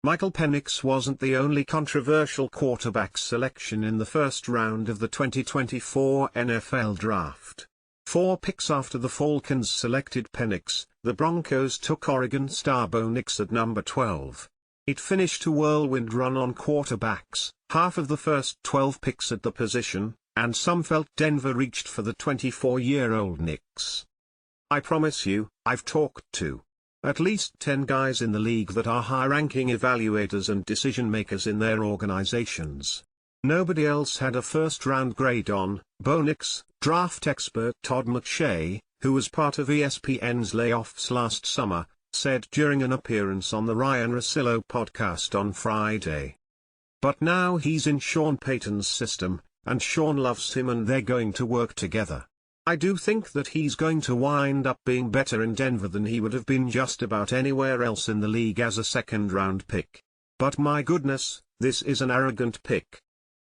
Michael Penix wasn't the only controversial quarterback selection in the first round of the 2024 NFL Draft. 4 picks after the Falcons selected Penix, the Broncos took Oregon star Bo Nix at number 12. It finished a whirlwind run on quarterbacks, half of the first 12 picks at the position, and some felt Denver reached for the 24-year-old Nix. I promise you, I've talked to at least 10 guys in the league that are high-ranking evaluators and decision-makers in their organizations. Nobody else had a first-round grade on Bo Nix. Draft expert Todd McShay, who was part of ESPN's layoffs last summer, said during an appearance on the Ryan Russillo podcast on Friday. But now he's in Sean Payton's system, and Sean loves him and they're going to work together. I do think that he's going to wind up being better in Denver than he would have been just about anywhere else in the league as a second-round pick. But my goodness, this is an arrogant pick.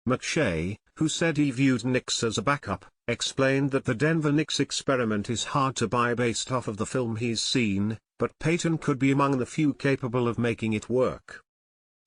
McShay, who said he viewed Nix as a backup, explained that the Denver Nix experiment is hard to buy based off of the film he's seen, but Payton could be among the few capable of making it work.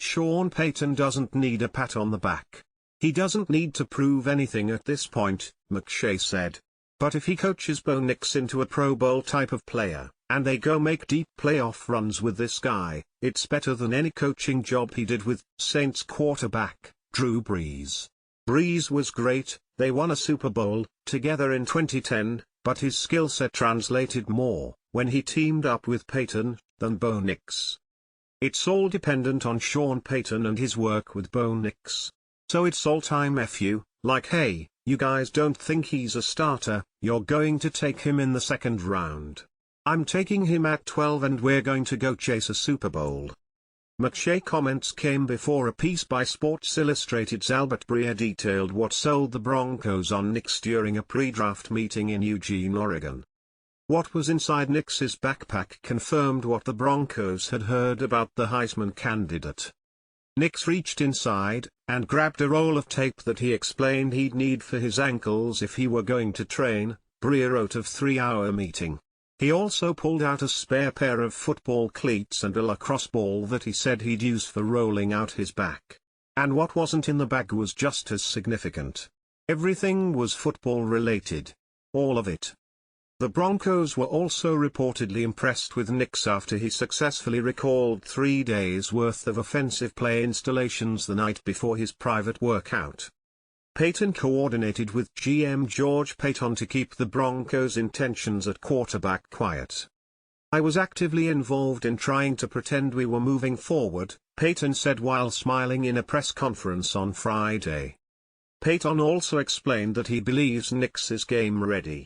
Sean Payton doesn't need a pat on the back. He doesn't need to prove anything at this point, McShay said. But if he coaches Bo Nix into a Pro Bowl type of player, and they go make deep playoff runs with this guy, it's better than any coaching job he did with Saints quarterback Drew Brees. Brees was great, they won a Super Bowl together in 2010, but his skill set translated more when he teamed up with Payton than Bo Nix. It's all dependent on Sean Payton and his work with Bo Nix. So it's all-time FU, like hey, you guys don't think he's a starter, you're going to take him in the second round. I'm taking him at 12 and we're going to go chase a Super Bowl. McShay comments came before a piece by Sports Illustrated's Albert Breer detailed what sold the Broncos on Nix during a pre-draft meeting in Eugene, Oregon. What was inside Nix's backpack confirmed what the Broncos had heard about the Heisman candidate. Nix reached inside, and grabbed a roll of tape that he explained he'd need for his ankles if he were going to train, Breer wrote of 3-hour meeting. He also pulled out a spare pair of football cleats and a lacrosse ball that he said he'd use for rolling out his back. And what wasn't in the bag was just as significant. Everything was football related. All of it. The Broncos were also reportedly impressed with Nix after he successfully recalled 3 days' worth of offensive play installations the night before his private workout. Payton coordinated with GM George Paton to keep the Broncos' intentions at quarterback quiet. I was actively involved in trying to pretend we were moving forward, Payton said while smiling in a press conference on Friday. Payton also explained that he believes Nix is game ready.